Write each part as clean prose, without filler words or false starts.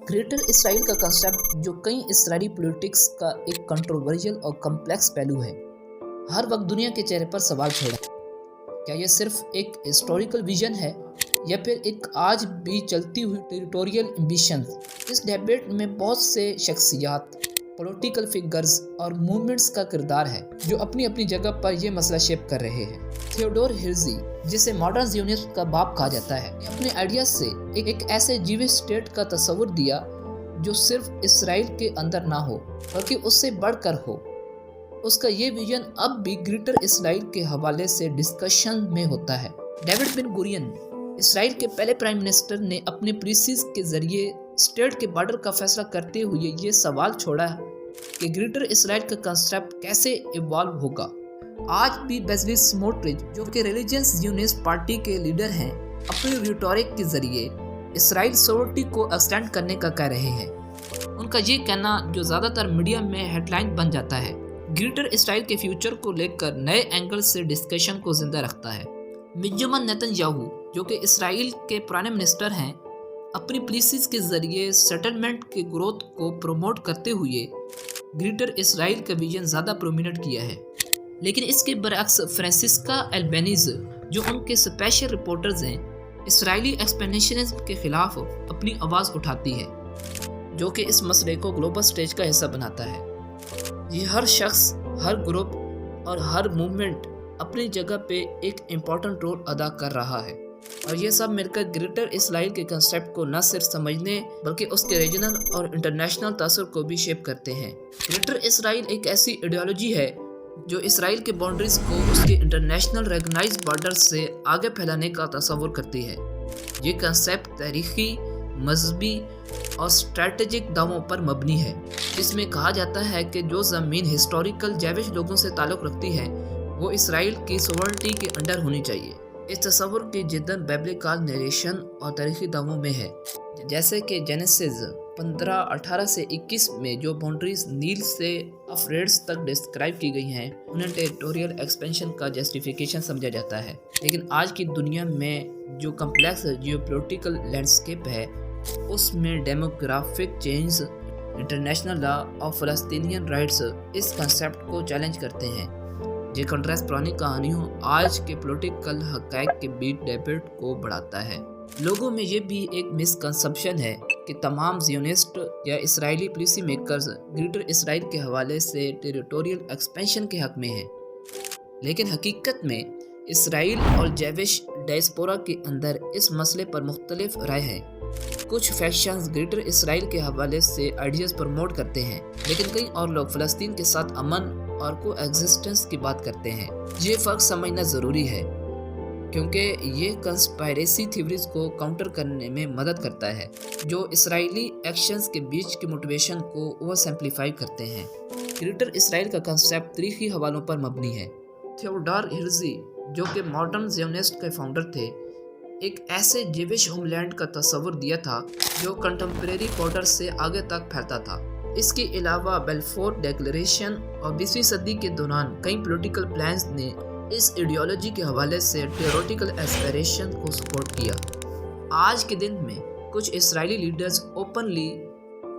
Greater Israel का concept जो कई इसराइली पॉलिटिक्स का एक कंट्रोवर्शियल और कम्प्लेक्स पहलू है, हर वक्त दुनिया के चेहरे पर सवाल छोड़ा। क्या यह सिर्फ एक हिस्टोरिकल विजन है या फिर एक आज भी चलती हुई टेरिटोरियल एम्बिशन? इस डिबेट में बहुत से शख्सियात, पॉलिटिकल फिगर्स और मूवमेंट्स का किरदार है जो अपनी अपनी जगह पर यह मसला शेप कर रहे हैं। थियोडोर हेर्ज़ी, जिसे मॉडर्न ज़ियोनिज़्म का बाप कहा जाता है, ने अपने आइडियाज से एक ऐसे जीविश स्टेट का तस्वुर दिया जो सिर्फ इसराइल के अंदर ना हो बल्कि उससे बढ़कर हो। उसका ये विजन अब भी ग्रेटर इसराइल के हवाले से डिस्कशन में होता है। डेविड बेन गुरियन, इसराइल के पहले प्राइम मिनिस्टर, ने अपने पॉलिसीज के जरिए स्टेट के बॉर्डर का फैसला करते हुए ये सवाल छोड़ा कि ग्रेटर इसराइल का कंसेप्ट कैसे इवॉल्व होगा। आज भी बेज़लेल स्मोट्रिच, जो कि रिलीजियस ज़ियोनिस्ट पार्टी के लीडर हैं, अपनी रिटोरिक के जरिए इसराइल सॉवरेनिटी को एक्सटेंड करने का कह रहे हैं। उनका ये कहना, जो ज़्यादातर मीडिया में हेडलाइन बन जाता है, ग्रेटर इसराइल के फ्यूचर को लेकर नए एंगल से डिस्कशन को जिंदा रखता है। बेंजामिन नेतन्याहू, जो कि इसराइल के पुराने मिनिस्टर हैं, अपनी पॉलिसीज के जरिए सेटलमेंट के ग्रोथ को प्रमोट करते हुए ग्रेटर इसराइल का विजन ज़्यादा प्रोमिनेंट किया है। लेकिन इसके बरअक्स फ्रांसिस्का एल्बेनीज़, जो उनके स्पेशल रिपोर्टर्स हैं, इसराइली एक्सपेंशनिज्म के खिलाफ अपनी आवाज़ उठाती है, जो कि इस मसले को ग्लोबल स्टेज का हिस्सा बनाता है। ये हर शख्स, हर ग्रुप और हर मूवमेंट अपनी जगह पे एक इम्पॉर्टेंट रोल अदा कर रहा है, और ये सब मिलकर ग्रेटर इसराइल के कंसेप्ट को न सिर्फ समझने बल्कि उसके रीजनल और इंटरनेशनल तासुर को भी शेप करते हैं। ग्रेटर इसराइल एक ऐसी आइडियोलॉजी है जो इसराइल के बाउंड्रीज को उसके इंटरनेशनल रेगनाइज बॉर्डर से आगे फैलाने का तस्वुर करती है। ये कंसेप्ट तारीखी, मजहबी और स्ट्रेटेजिक दावों पर मबनी है, जिसमें कहा जाता है कि जो ज़मीन हिस्टोरिकल जैविश लोगों से ताल्लुक़ रखती है वो इसराइल की सॉवरेनिटी के अंडर होनी चाहिए। इस तस्वुर की जिद्दत बिब्लिकल नरेशन और तारीखी दावों में है, जैसे कि जेनेसिस 15:18 से 21 में जो बाउंड्रीज नील से अफ्रेड्स तक डिस्क्राइब की गई हैं, उन्हें टेरिटोरियल एक्सपेंशन का जस्टिफिकेशन समझा जाता है। लेकिन आज की दुनिया में जो कम्प्लेक्स जियोपॉलिटिकल लैंडस्केप है, उसमें डेमोग्राफिक चेंज, इंटरनेशनल लॉ और फ़लस्तीनियन राइट्स इस कंसेप्ट को चैलेंज करते हैं। ये कंट्रास्ट पुरानी कहानियों आज के पॉलिटिकल हक़ाइक़ के बीच डिबेट को बढ़ाता है। लोगों में ये भी एक मिसकंसेप्शन है कि तमाम ज़ियोनिस्ट या Israeli policy makers greater Israel के हवाले से टेरिटोरियल एक्सपेंशन के हक़ में हैं। लेकिन हकीकत में इसराइल और जैविश डायस्पोरा के अंदर इस मसले पर मुख्तलिफ राय है। कुछ फैक्शंस ग्रेटर इसराइल के हवाले से आइडियाज़ प्रमोट करते हैं, लेकिन कई और लोग फ़लस्तीन के साथ अमन और को एग्जिस्टेंस की बात करते हैं। ये फ़र्क समझना ज़रूरी है, क्योंकि ये कंस्पायरेसी थ्योरीज को काउंटर करने में मदद करता है, जो इसराइली एक्शंस के बीच के मोटिवेशन को ओवर सिंप्लीफाई करते हैं। ग्रेटर इसराइल का कंसेप्ट तारीखी हवालों पर मबनी है। थियोडोर हेर्ज़ी, जो कि मॉडर्न ज़ियोनिस्ट के फाउंडर थे, एक ऐसे जीविश होमलैंड का तस्वुर दिया था जो कंटेम्परेरी बॉर्डर से आगे तक फैलता था। इसके अलावा बेलफोर डिक्लेरेशन और 20वीं सदी के दौरान कई पॉलिटिकल प्लान्स ने इस आइडियोलॉजी के हवाले से थियोरेटिकल एस्पिरेशन को सपोर्ट किया। आज के दिन में कुछ Israeli leaders openly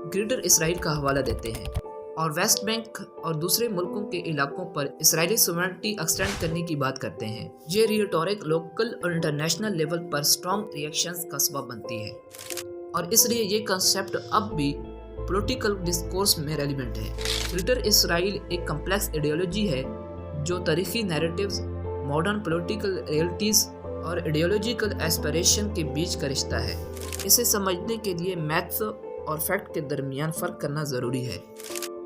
greater Israel का हवाला देते हैं और वेस्ट बैंक और दूसरे मुल्कों के इलाकों पर इसराइली सॉवरेनिटी एक्सटेंड करने की बात करते हैं। ये रिटोरिक लोकल और इंटरनेशनल लेवल पर स्ट्रॉन्ग रिएक्शंस का सबब बनती है, और इसलिए ये कंसेप्ट अब भी पॉलिटिकल डिस्कोर्स में रेलिवेंट है। ग्रेटर इसराइल एक कम्प्लेक्स आइडियोलॉजी है जो तारीखी नैरेटिव्स, मॉडर्न पॉलिटिकल रियलिटीज़ और आइडियोलॉजिकल एस्पिरेशन के बीच का रिश्ता है। इसे समझने के लिए मैथ्स और फैक्ट के दरमियान फ़र्क करना ज़रूरी है,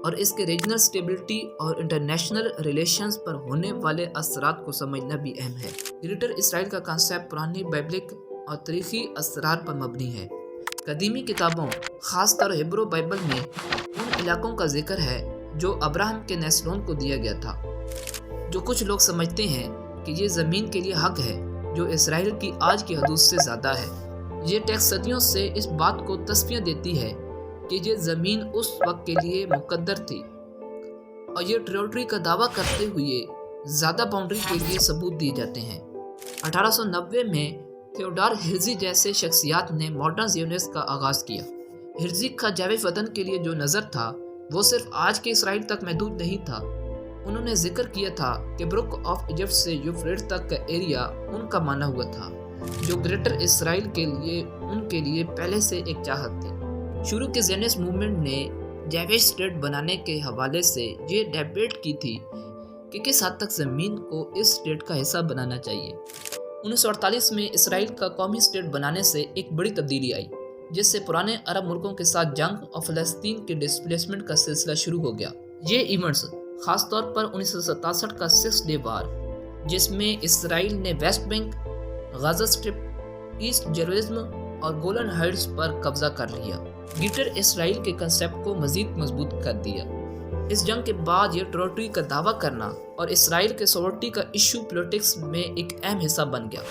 और इसके रीजनल स्टेबिलिटी और इंटरनेशनल रिलेशंस पर होने वाले असरात को समझना भी अहम है। ग्रेटर इसराइल का कंसेप्ट पुरानी बाइबलिक और तारीखी असरार पर मबनी है। कदीमी किताबों, ख़ासतर हिब्रू बाइबल में उन इलाकों का जिक्र है जो अब्राहम के नस्लों को दिया गया था, जो कुछ लोग समझते हैं कि ये ज़मीन के लिए हक़ है जो इसराइल की आज की हदूद से ज़्यादा है। ये टेक्स्ट सदियों से इस बात को तस्वीर देती है कि ये ज़मीन उस वक्त के लिए मुक़द्दर थी, और ये टेरिटरी का दावा करते हुए ज़्यादा बाउंड्री के लिए सबूत दिए जाते हैं। 1890 में थियोडोर हेर्ज़ी जैसे शख्सियात ने मॉडर्न ज़ियोनिज़्म का आगाज़ किया। ہرزی کا جاوی وطن کے لیے جو نظر تھا وہ صرف آج کے اسرائیل تک محدود نہیں تھا۔ انہوں نے ذکر کیا تھا کہ برک آف ایجپٹ سے یوفریٹ تک کا ایریا ان کا مانا ہوا تھا، جو گریٹر اسرائیل کے لیے ان کے لیے پہلے سے ایک چاہت تھی۔ شروع کے زیونسٹ موومنٹ نے جیوش اسٹیٹ بنانے کے حوالے سے یہ ڈیبیٹ کی تھی کہ کس حد تک زمین کو اس اسٹیٹ کا حصہ بنانا چاہیے۔ 1948 میں اسرائیل کا قومی اسٹیٹ بنانے سے ایک بڑی تبدیلی آئی، جس سے پرانے عرب ملکوں کے ساتھ جنگ اور فلسطین کے ڈسپلیسمنٹ کا سلسلہ شروع ہو گیا۔ یہ ایونٹس خاص طور پر 1967 کا 6 ڈے وار، جس میں اسرائیل نے west bank, Gaza strip, east Jerusalem اور گولن ہائٹس پر قبضہ کر لیا، گریٹر اسرائیل کے کنسیپٹ کو مزید مضبوط کر دیا۔ اس جنگ کے بعد یہ ٹیریٹری کا دعویٰ کرنا اور اسرائیل کے سوورٹی کا ایشو پولیٹکس میں ایک اہم حصہ بن گیا۔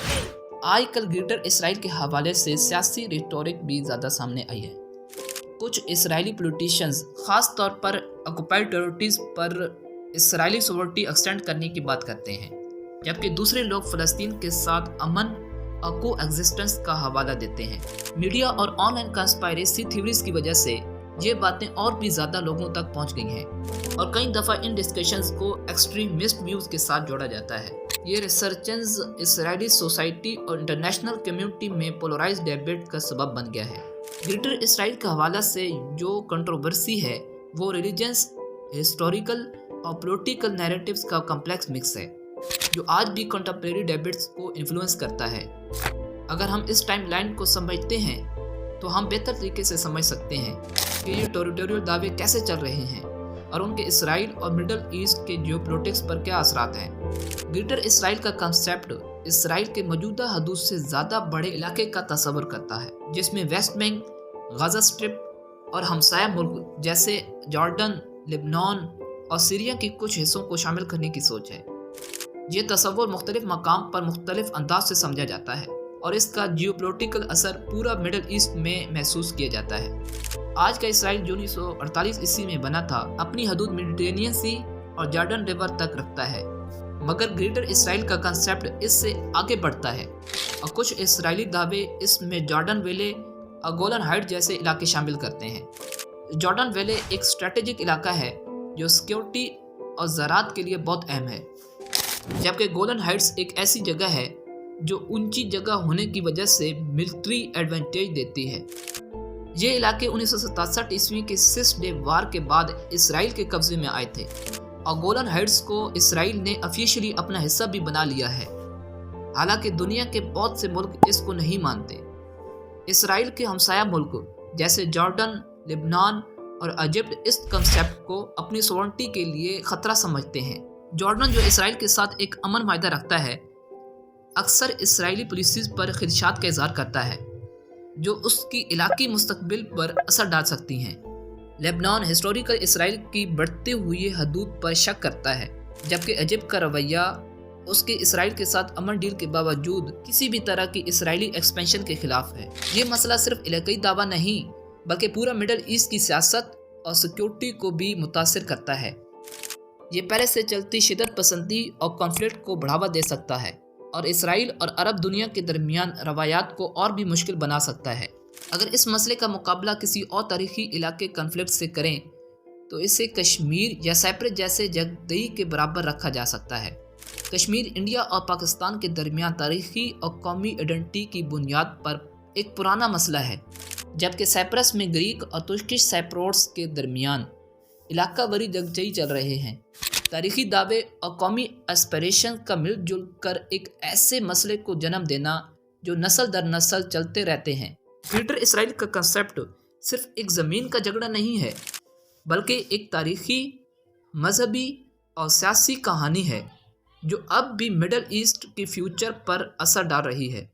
آج کل گریٹر اسرائیل کے حوالے سے سیاسی ریٹورک بھی زیادہ سامنے آئی ہے۔ کچھ اسرائیلی پولیٹیشنز خاص طور پر آکوپائڈ ٹیریٹریز پر اسرائیلی سوورٹی ایکسٹینڈ کرنے کی بات کرتے ہیں، جبکہ دوسرے لوگ فلسطین کے ساتھ امن اور کو ایگزسٹنس کا حوالہ دیتے ہیں۔ میڈیا اور آن لائن کنسپائریسی تھیوریز کی وجہ سے یہ باتیں اور بھی زیادہ لوگوں تک پہنچ گئی ہیں، اور کئی دفعہ ان ڈسکشنز کو ایکسٹریمسٹ ویوز کے ساتھ جوڑا جاتا ہے۔ یہ ریسرچنز اسرائیلی سوسائٹی اور انٹرنیشنل کمیونٹی میں پولرائز ڈیبیٹ کا سبب بن گیا ہے۔ گریٹر اسرائیل کے حوالے سے جو کنٹروورسی ہے وہ ریلیجنس، ہسٹوریکل اور پولیٹیکل نیریٹیوز کا کمپلیکس مکس ہے، جو آج بھی کنٹمپریری ڈیبیٹس کو انفلوئنس کرتا ہے۔ اگر ہم اس ٹائم لائن کو سمجھتے ہیں تو ہم بہتر طریقے سے سمجھ سکتے ہیں کہ یہ ٹیریٹوریل دعوے کیسے چل رہے ہیں اور ان کے اسرائیل اور مڈل ایسٹ کے جیو پولیٹکس پر کیا اثرات ہیں۔ گریٹر اسرائیل کا کنسیپٹ اسرائیل کے موجودہ حدود سے زیادہ بڑے علاقے کا تصور کرتا ہے، جس میں ویسٹ بینک، غزہ اسٹرپ اور ہمسایہ ملک جیسے جارڈن، لبنان اور سیریا کے کچھ حصوں کو شامل کرنے کی سوچ ہے۔ یہ تصور مختلف مقام پر مختلف انداز سے سمجھا جاتا ہے، اور اس کا جیو پولیٹیکل اثر پورا مڈل ایسٹ میں محسوس کیا جاتا ہے۔ آج کا اسرائیل جو 1948 عیسوی میں بنا تھا، اپنی حدود میڈیٹرینین سی اور جارڈن ریور تک رکھتا ہے، مگر گریٹر اسرائیل کا کنسیپٹ اس سے آگے بڑھتا ہے، اور کچھ اسرائیلی دعوے اس میں جارڈن ویلے اور گولن ہائٹ جیسے علاقے شامل کرتے ہیں۔ جارڈن ویلے ایک اسٹریٹجک علاقہ ہے جو سیکیورٹی اور زراعت کے لیے بہت اہم ہے، جبکہ گولن ہائٹس ایک ایسی جگہ ہے جو اونچی جگہ ہونے کی وجہ سے ملٹری ایڈوانٹیج دیتی ہے۔ یہ علاقے 1967 عیسوی کے 6 ڈے وار کے بعد اسرائیل کے قبضے میں آئے تھے، اور گولن ہائٹس کو اسرائیل نے آفیشلی اپنا حصہ بھی بنا لیا ہے، حالانکہ دنیا کے بہت سے ملک اس کو نہیں مانتے۔ اسرائیل کے ہمسایہ ملک جیسے جارڈن، لبنان اور ایجپٹ اس کنسیپٹ کو اپنی سوورنٹی کے لیے خطرہ سمجھتے ہیں۔ جارڈن، جو اسرائیل کے ساتھ ایک امن معاہدہ رکھتا ہے، اکثر اسرائیلی پالیسیز پر خدشات کا اظہار کرتا ہے جو اس کی علاقائی مستقبل پر اثر ڈال سکتی ہیں۔ لبنان ہسٹوریکل اسرائیل کی بڑھتے ہوئے حدود پر شک کرتا ہے، جبکہ ایجپٹ کا رویہ اس کے اسرائیل کے ساتھ امن ڈیل کے باوجود کسی بھی طرح کی اسرائیلی ایکسپینشن کے خلاف ہے۔ یہ مسئلہ صرف علاقائی دعویٰ نہیں بلکہ پورا مڈل ایسٹ کی سیاست اور سیکیورٹی کو بھی متاثر کرتا ہے۔ یہ پہلے سے چلتی شدت پسندی اور کانفلکٹ کو بڑھاوا دے سکتا ہے، اور اسرائیل اور عرب دنیا کے درمیان روایات کو اور بھی مشکل بنا سکتا ہے۔ اگر اس مسئلے کا مقابلہ کسی اور تاریخی علاقے کنفلکٹ سے کریں تو اسے کشمیر یا سائپرس جیسے جگہدہی کے برابر رکھا جا سکتا ہے۔ کشمیر انڈیا اور پاکستان کے درمیان تاریخی اور قومی آئیڈینٹی کی بنیاد پر ایک پرانا مسئلہ ہے، جبکہ سائپرس میں گریک اور ترکش سائپروٹس کے درمیان علاقہ واری جنگجوئی چل رہے ہیں۔ تاریخی دعوے اور قومی اسپریشن کا مل جل کر ایک ایسے مسئلے کو جنم دینا جو نسل در نسل چلتے رہتے ہیں۔ گریٹر اسرائیل کا کنسیپٹ صرف ایک زمین کا جھگڑا نہیں ہے، بلکہ ایک تاریخی، مذہبی اور سیاسی کہانی ہے جو اب بھی مڈل ایسٹ کے فیوچر پر اثر ڈال رہی ہے۔